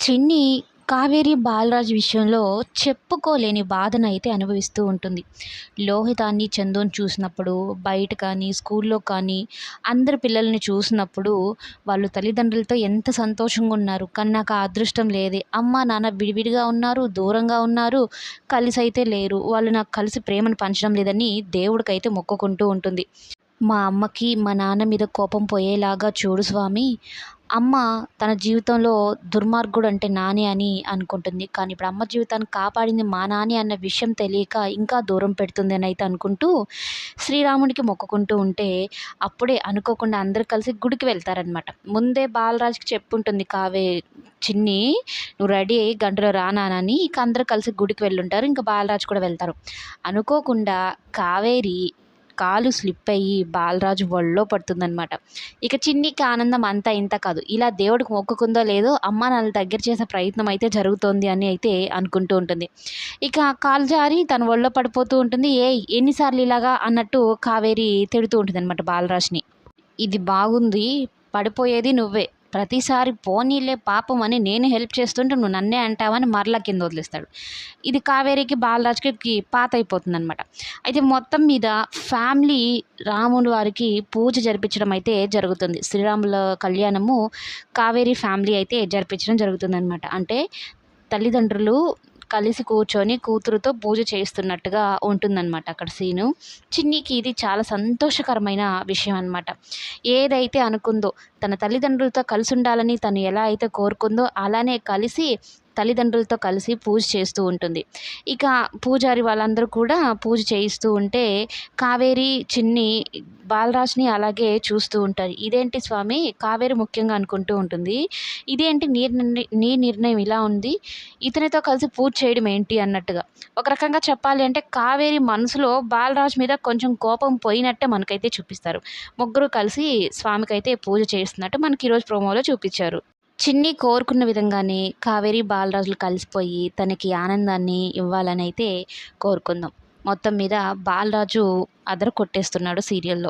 చిన్ని కావేరి బాలరాజు విషయంలో చెప్పుకోలేని బాధనైతే అనుభవిస్తూ ఉంటుంది. లోహితాన్ని, చందుని చూసినప్పుడు బయట కానీ, స్కూల్లో కానీ అందరి పిల్లల్ని చూసినప్పుడు వాళ్ళు తల్లిదండ్రులతో ఎంత సంతోషంగా ఉన్నారు. కానీ నాకు ఆ అదృష్టం లేదే. అమ్మ, నాన్న విడివిడిగా ఉన్నారు, దూరంగా ఉన్నారు, కలిసైతే లేరు. వాళ్ళు నాకు కలిసి ప్రేమను పంచడం లేదని దేవుడికైతే మొక్కుకుంటూ ఉంటుంది. మా అమ్మకి మా నాన్న మీద కోపం పోయేలాగా చూడు స్వామి. అమ్మ తన జీవితంలో దుర్మార్గుడంటే నానే అని అనుకుంటుంది. కానీ ఇప్పుడు అమ్మ జీవితాన్ని కాపాడింది మా నానే అన్న విషయం తెలియక ఇంకా దూరం పెడుతుంది అని అయితే అనుకుంటూ శ్రీరాముడికి మొక్కుకుంటూ ఉంటే, అప్పుడే అనుకోకుండా అందరూ కలిసి గుడికి వెళ్తారనమాట. ముందే బాలరాజుకి చెప్పుంటుంది చిన్ని, "నువ్వు రెడీ అయ్యి గంటలో రా నాన్న" అని. ఇక అందరూ కలిసి గుడికి వెళ్ళుంటారు. ఇంకా బాలరాజు కూడా వెళ్తారు. అనుకోకుండా కావేరి కాలు స్లిప్ అయ్యి బాలరాజు ఒళ్ళో పడుతుందనమాట. ఇక చిన్నికి ఆనందం అంతా ఇంతా కాదు. ఇలా దేవుడికి మొక్కుకుందో లేదో అమ్మానాన్నల దగ్గర చేసే ప్రయత్నం అయితే జరుగుతోంది అని అయితే అనుకుంటూ ఉంటుంది. ఇక కాలు జారి తను ఒళ్ళో పడిపోతూ ఉంటుంది. "ఏయ్! ఎన్ని సార్లు ఇలాగా" అన్నట్టు కావేరి తిడుతూ ఉంటుందనమాట బాలరాజ్‌ని. "ఇది బాగుంది. పడిపోయేది నువ్వే. ప్రతిసారి పోనీలే పాపం అని నేను హెల్ప్ చేస్తుంటే నువ్వు నన్నే అంటావని" మరలా కింద వదిలేస్తాడు. ఇది కావేరికి, బాలరాజ్‌కి పాతయిపోతుందనమాట. అయితే మొత్తం మీద ఫ్యామిలీ రాములు వారికి పూజ జరిపించడం అయితే జరుగుతుంది. శ్రీరాముల కళ్యాణము కావేరి ఫ్యామిలీ అయితే జరిపించడం జరుగుతుందనమాట. అంటే తల్లిదండ్రులు కలిసి కూర్చొని కూతురుతో పూజ చేస్తున్నట్టుగా ఉంటుందన్నమాట అక్కడ సీను. చిన్నికి ఇది చాలా సంతోషకరమైన విషయం అనమాట. ఏదైతే అనుకుందో తన తల్లిదండ్రులతో కలిసి ఉండాలని తను ఎలా అయితే కోరుకుందో అలానే తల్లిదండ్రులతో కలిసి పూజ చేస్తూ ఉంటుంది. ఇక పూజారి వాళ్ళందరూ కూడా పూజ చేయిస్తూ ఉంటే కావేరి, చిన్ని బాలరాజ్‌ని అలాగే చూస్తూ ఉంటారు. "ఇదేంటి స్వామి" కావేరి ముఖ్యంగా అనుకుంటూ ఉంటుంది. "ఇదేంటి నీ నిర్ణయం ఇలా ఉంది? ఇతనితో కలిసి పూజ చేయడం ఏంటి" అన్నట్టుగా. ఒక రకంగా చెప్పాలి అంటే కావేరి మనసులో బాలరాజు మీద కొంచెం కోపం పోయినట్టే మనకైతే చూపిస్తారు. ముగ్గురు కలిసి స్వామికైతే పూజ చేస్తున్నట్టు మనకి ఈరోజు ప్రోమోలో చూపిచ్చారు. చిన్ని కోరుకున్న విధంగానే కావేరి, బాలరాజులు కలిసిపోయి తనకి ఆనందాన్ని ఇవ్వాలనైతే కోరుకుందాం. మొత్తం మీద బాలరాజు అదర కొట్టేస్తున్నాడు సీరియల్‌లో.